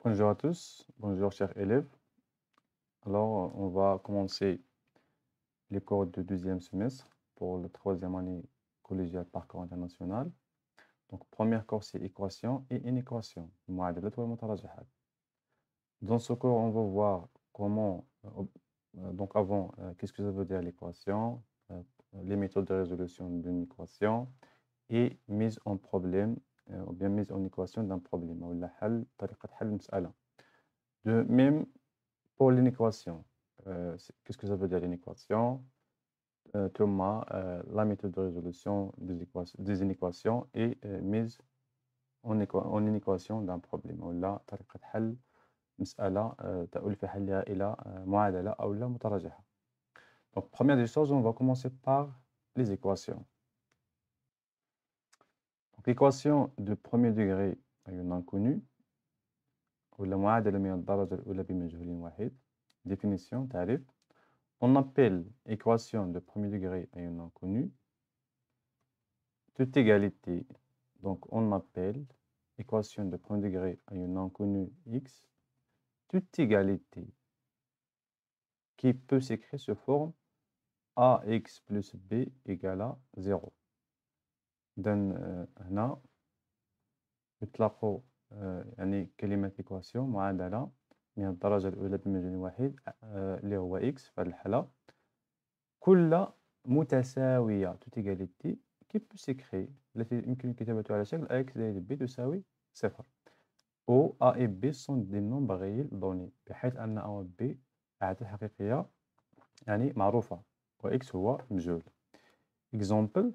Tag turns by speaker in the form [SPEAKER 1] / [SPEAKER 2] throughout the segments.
[SPEAKER 1] Bonjour à tous, bonjour chers élèves. Alors, on va commencer les cours de deuxième semestre pour la troisième année collégiale parcours international. Donc, première cours, c'est équation et inéquation. المعادلات والمتراجحات. Dans ce cours, on va voir comment, donc avant, qu'est-ce que ça veut dire l'équation, les méthodes de résolution d'une équation et mise en problème, ou bien mise en équation d'un problème, ou طريقة حل المسألة. De même, pour l'inéquation, qu'est-ce que ça veut dire l'inéquation? Thomas, la méthode de résolution des inéquations est mise en inéquation d'un problème. ولا طريقة حل مسألة تؤول في حلها إلى معادلة أو لا متراجحة. Donc, première des choses, on va commencer par les équations. Donc, l'équation de premier degré à une inconnue, ولا معادلة من الدرجة الأولى بمجهول واحد. Définition, تعريف. On appelle équation de premier degré à une inconnue toute égalité. Donc, on appelle équation de premier degré à une inconnue x toute égalité qui peut s'écrire sous forme ax plus b égale à 0. Donc, هنا نطلقوا يعني كلمة équation معادلة من الدرجة الأولى بمجهول واحد اللي هو x في هذه الحالة كل متساوية toute égalité qui peut s'écrire التي يمكن كتابتها على شكل ax زائد b تساوي صفر. où a et b sont des nombres réels donnés بحيث أن a و b أعداد حقيقية يعني معروفة و x هو مجهول. Exemple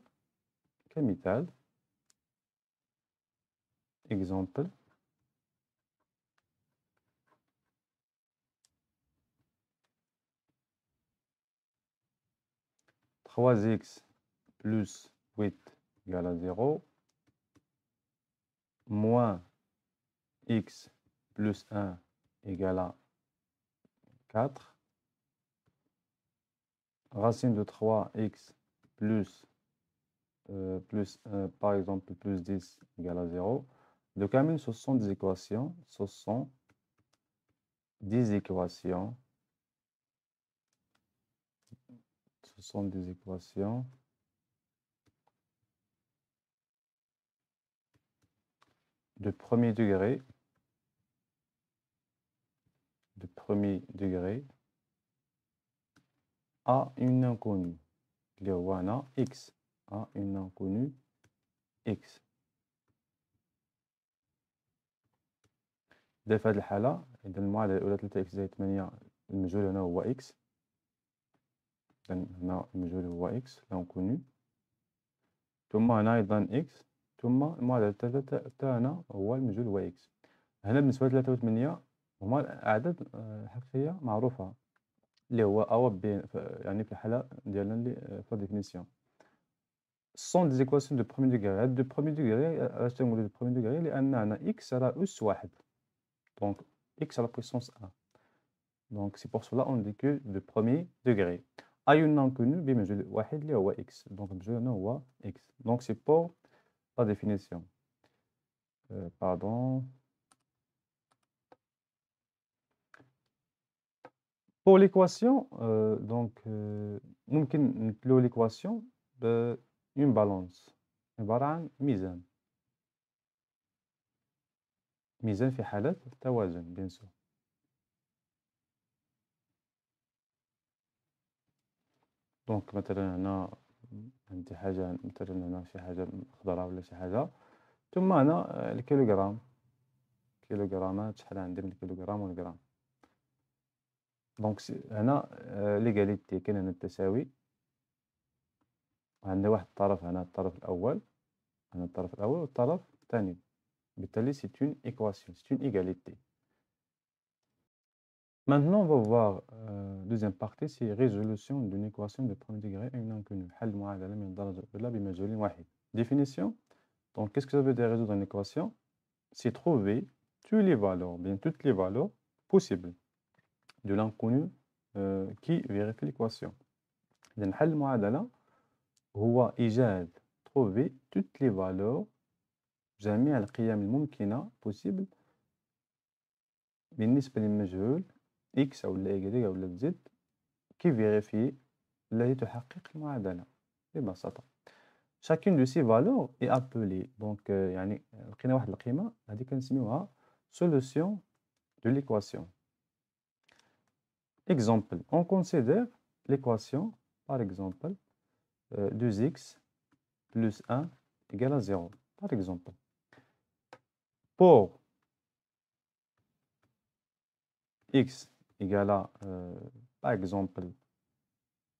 [SPEAKER 1] كمثال exemple 3x plus 8 égale à 0 moins x plus 1 égale à 4 racine de 3x plus, par exemple plus 10 égale à 0. Donc, ce sont des équations, ce sont des équations, ce sont des équations de premier degré à une inconnue. اللي هو هنا x à une inconnue x. إذا في هذه الحالة إذا المعادلة الأولى 3x زائد 8 المجهول هنا هو x. إذا هنا المجهول هو x l'inconnu. ثم هنا أيضا x ثم المعادلة الثالثة تاعنا هو المجهول هو x. هنا بالنسبة ل 3 و 8 هما أعداد حقيقية معروفة اللي هو A و B يعني في الحالة ديالنا اللي في définition. Ce sont des équations de premier degré. هاد de premier degré علاش تنقولو de premier degré لأن هنا x راه أس واحد. Donc x à la puissance 1. Donc c'est pour cela on dit que de premier degré. A une inconnue بمجهول واحد اللي هو x. Donc المجهول هنا هو x. Donc c'est pour la définition. Pardon. Pour l'équation, ممكن نتلو l'équation une balance عبارة عن ميزان. ميزان في حالة توازن bien sûr. دونك مثلا هنا عندي حاجة مثلا هنا شي حاجة خضراء ولا شي حاجة ثم هنا الكيلوغرام كيلوغرامات شحال عندي من الكيلوغرام والغرام. دونك هنا ليغاليتي كاين هنا التساوي عندنا واحد الطرف هنا الطرف الأول هنا الطرف الأول والطرف الثاني بالتالي c'est une équation c'est une égalité. Maintenant, on va voir deuxième partie, c'est résolution d'une équation de premier degré à une inconnue. حل معادلة من الدرجة الأولى بمجهول واحد. Définition. Donc, qu'est-ce que ça veut dire résoudre une équation? C'est trouver toutes les valeurs, bien toutes les valeurs possibles de l'inconnu qui vérifie l'équation. إذن حل المعادلة هو إيجاد trouver toutes les valeurs جميع القيم الممكنة possible بالنسبة للمجهول x أو y أو z كي vérifie التي تحقق المعادلة ببساطة. chacune de ces valeurs est appelée donc يعني لقينا واحد القيمة هذه كنسميوها solution de l'équation. Exemple, on considère l'équation par exemple 2x plus 1 égale à 0 par exemple. Pour x égale à par exemple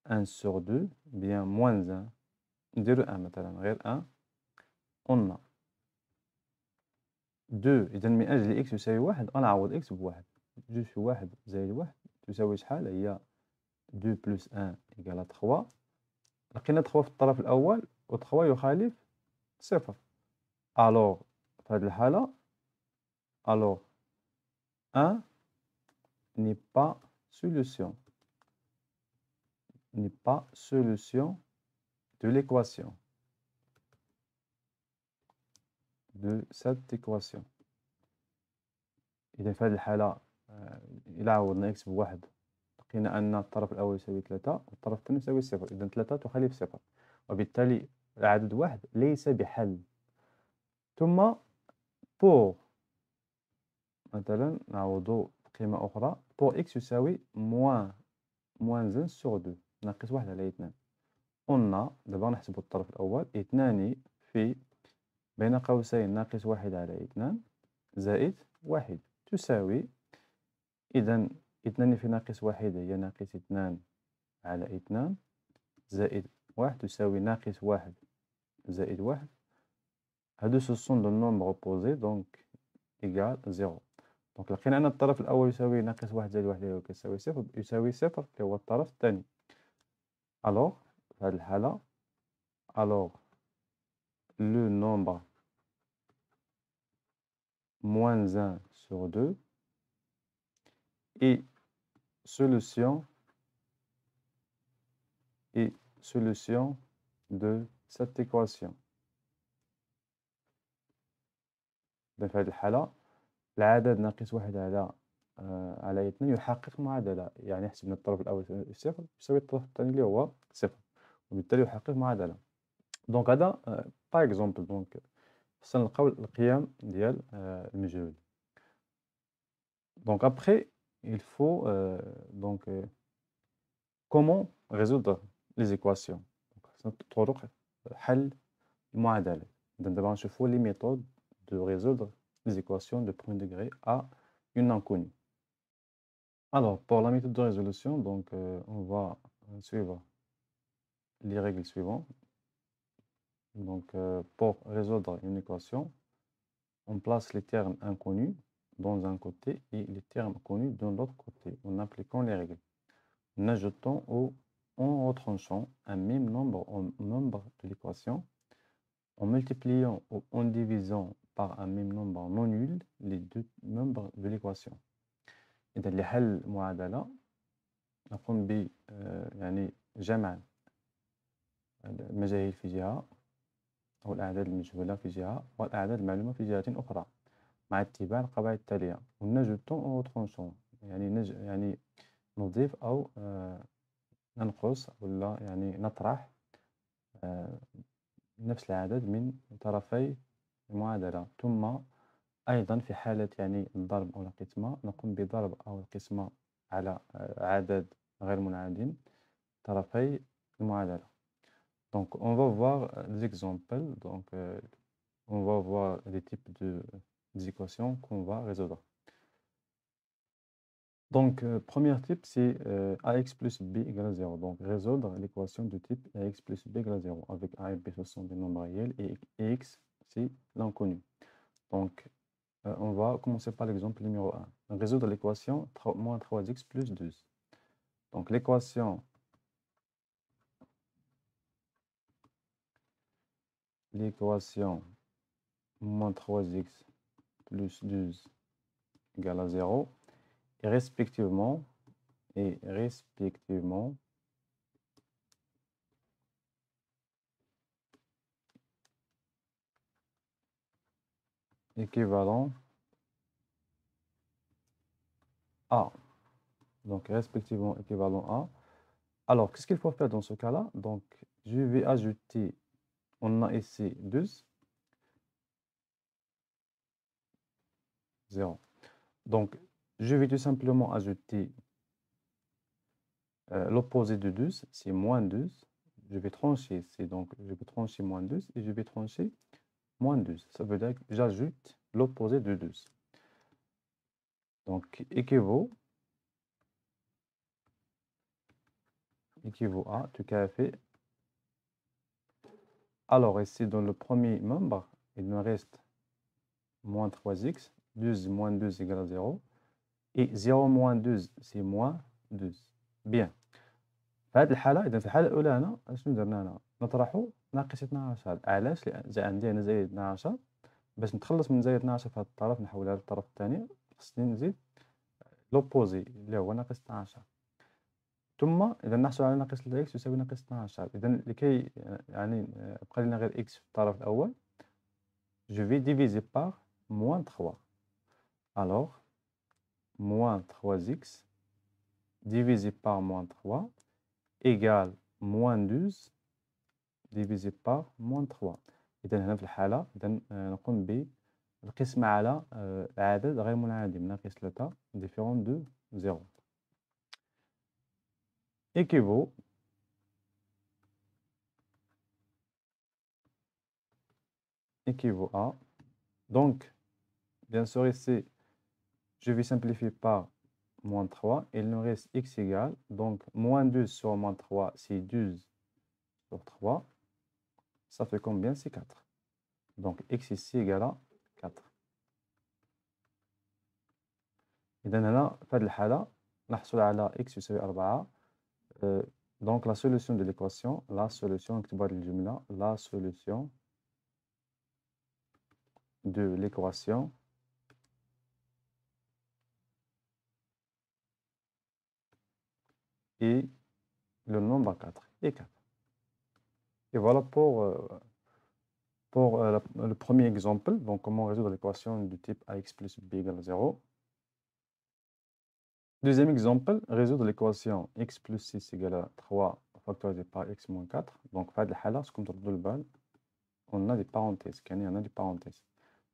[SPEAKER 1] 1 sur 2 bien moins 1 نديرو 1 مثلا غير 1 on a 2 إذا من أجل x يساوي 1 أنا نعوض x بواحد جوج في 1 زائد 1 تساوي شحال هي 2 plus 1 égale à 3 لقينا 3 في الطرف الأول و 3 يخالف صفر alors في هذه الحالة alors 1 n'est pas solution de l'équation de cette équation. إذا في هذه الحالة إلا عوضنا x بواحد لقينا أن الطرف الأول يساوي 3 والطرف الثاني يساوي صفر إذا 3 تخالف صفر وبالتالي العدد واحد ليس بحل. ثم pour مثلا نعوضو قيمة أخرى pour x يساوي moins 1 sur 2 ناقص 1 على 2 on a دابا نحسبو الطرف الأول 2 في بين قوسين ناقص 1 على 2 زائد 1 تساوي إذا 2 في ناقص 1 هي ناقص 2 على 2 زائد 1 تساوي ناقص 1 زائد 1 هادو ce sont de nombres opposés donc égal 0 دونك لقينا أن الطرف الأول يساوي ناقص 1 زائد 1 اللي هو كيساوي صفر يساوي صفر اللي هو الطرف الثاني. alors في هذه الحالة alors le nombre moins 1 sur 2 est solution de cette équation. في هذه الحالة العدد ناقص 1 على 2 يحقق المعادلة يعني حسبنا الطرف الأول صفر يساوي الطرف الثاني اللي هو صفر وبالتالي يحقق معادلة. دونك هذا باغ اكزومبل دونك خصنا نلقاو القيم ديال المجهول. دونك après il faut donc comment résoudre les équations. خصنا طرق حل المعادلات. إذا دابا غنشوفو les méthodes de résoudre les équations de premier degré à une inconnue. Alors, pour la méthode de résolution, donc, on va suivre les règles suivantes. Donc, pour résoudre une équation, on place les termes inconnus dans un côté et les termes connus dans l'autre côté, en appliquant les règles, en ajoutant ou en retranchant un même nombre au nombre de l'équation, en multipliant ou en divisant par un même nombre non nul les deux nombres de l'équation. إذا لحل المعادلة نقوم ب يعني جمع المجاهيل في جهة أو الأعداد المجهولة في جهة والأعداد المعلومة في جهة أخرى مع اتباع القواعد التالية ونجوتون أو ترونشون يعني نضيف أو ننقص ولا يعني نطرح نفس العدد من طرفي المعادلة. ثم أيضا في حالة يعني الضرب أو القسمة نقوم بضرب أو القسمة على عدد غير منعدم طرفي المعادلة. Donc on va voir des exemples, donc on va voir les types des équations qu'on va résoudre. Donc premier type c'est ax plus b égale à 0. Donc résoudre l'équation de type ax plus b égale à 0 avec a et b ce sont des nombres réels et x c'est l'inconnu. Donc on va commencer par l'exemple numéro 1. Résoudre l'équation moins 3x plus 12. Donc l'équation moins 3x plus 12 égale à 0 et respectivement équivalent A. Donc, respectivement équivalent A. Alors, qu'est-ce qu'il faut faire dans ce cas-là? Donc, je vais ajouter, on a ici 12, 0. Donc, je vais tout simplement ajouter l'opposé de 12, c'est moins 12. Je vais trancher, c'est donc, je vais trancher moins 12 et je vais trancher moins 12. Ça veut dire que j'ajoute l'opposé de 12. Donc, équivaut à, tout cas fait. Alors, ici, dans le premier membre, il me reste moins 3x. 12 moins 2 égale à 0. Et 0 moins 12, c'est moins 12. Bien. في هذه الحالة إذا في الحالة الأولى هنا شنو درنا هنا؟ نطرحوا ناقص 12. علاش؟ لأن جا عندي هنا زايد 12. باش نتخلص من زايد 12 في هذا الطرف نحولها للطرف الثاني خصني نزيد لوبوزي اللي هو ناقص 12. ثم إذا نحصل على ناقص 3x يساوي ناقص 12. إذا لكي يعني يبقى لنا غير x في الطرف الأول je vais diviser par moins 3. Alors, moins 3x divisé par moins 3 égale moins 12 divisé par moins 3. إذا هنا في الحالة إذا نقوم بالقسمة على العدد غير منعدم ناقص 3 différent de 0. Équivaut à. Donc, bien sûr, ici, je vais simplifier par moins 3. Il nous reste x égale. Donc, moins 12 sur moins 3, c'est 12 sur 3. Ça fait combien? C'est 4. Donc, x ici égale à 4. إذا هنا في هذه الحالة نحصل على x يساوي 4. Donc, la solution de l'équation, la solution de l'équation est le nombre 4 et 4. Et voilà pour le premier exemple. Donc, comment résoudre l'équation du type ax plus b égale 0. Deuxième exemple, résoudre l'équation x plus 6 égale à 3 factorisé par x moins 4. Donc, في هذه الحالة comme تردوا البال on a des parenthèses. يعني on a des parenthèses.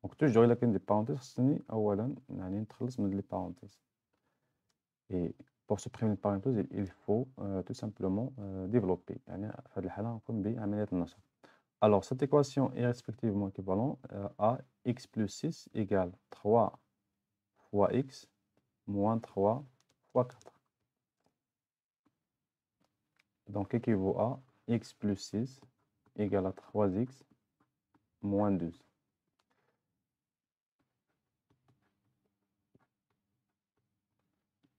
[SPEAKER 1] Donc, toujours il y a des parenthèses. خصني أولا يعني نتخلص من les parenthèses. Et pour supprimer les parenthèses, il faut tout simplement développer. يعني في هذه الحالة نقوم بعملية النشر. Alors, cette équation est respectivement équivalente à x plus 6 égale 3 fois x moins 3 fois 4. Donc, équivaut à x plus 6 égale à 3x moins 12.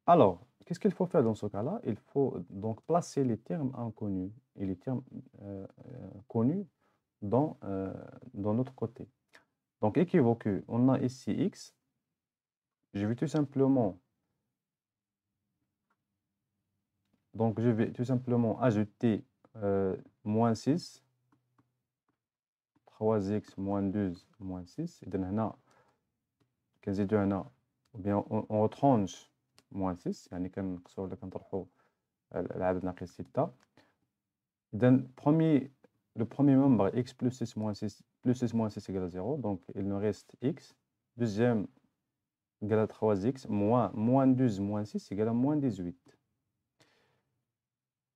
[SPEAKER 1] Alors, qu'est-ce qu'il faut faire dans ce cas-là? Il faut donc placer les termes inconnus et les termes connus dans notre côté. Donc, équivaut que on a ici x. Je vais tout simplement ajouter moins 6, 3x moins 12 moins 6. Et هنا كنزيدو هنا ou bien on retranche moins 6 يعني كنقصوا ولا كنطرحوا العدد ناقص 6. إذا le premier membre x plus 6 moins 6 égale à 0. Donc il nous reste x. Deuxième égale à 3x moins 12 moins 6 égale à moins 18.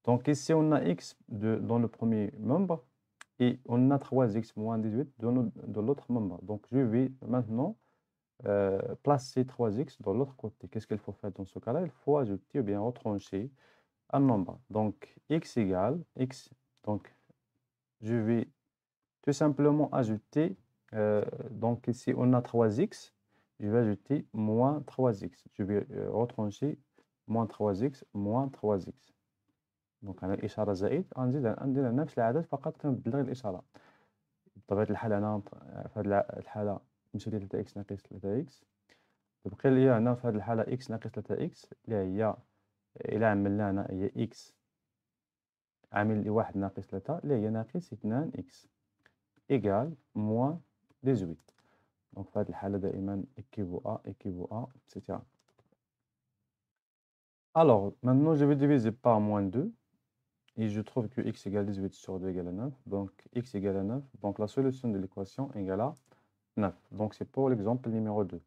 [SPEAKER 1] Donc ici on a x dans le premier membre et on a 3x moins 18 dans l'autre membre. Donc je vais maintenant placer 3x dans l'autre côté. Qu'est-ce qu'il faut faire dans ce cas-là? Il faut ajouter ou bien retrancher un nombre. Donc x égale x. Donc je vais tout simplement ajouter, donc ici on a 3x, je vais ajouter moins 3x. Je vais retrancher moins 3x moins 3x. دونك انا الاشاره زائد ندير نفس العدد فقط كنبدل غير الاشاره. بطبيعه الحال انا في هذه الحاله نمشي ل 3 اكس ناقص 3 اكس تبقى لي هنا في هذه الحاله اكس ناقص 3 اكس اللي هي الى عملنا هنا هي اكس عامل لي 1 ناقص 3 اللي هي ناقص 2 اكس ايكال موان 18. دونك في هذه الحاله دائما équivaut à etc. Alors, maintenant, je vais diviser par moins 2 et je trouve que x égale 18 sur 2 égale à 9. Donc, x égale à 9. Donc, la solution de l'équation égale à 9. Donc, c'est pour l'exemple numéro 2.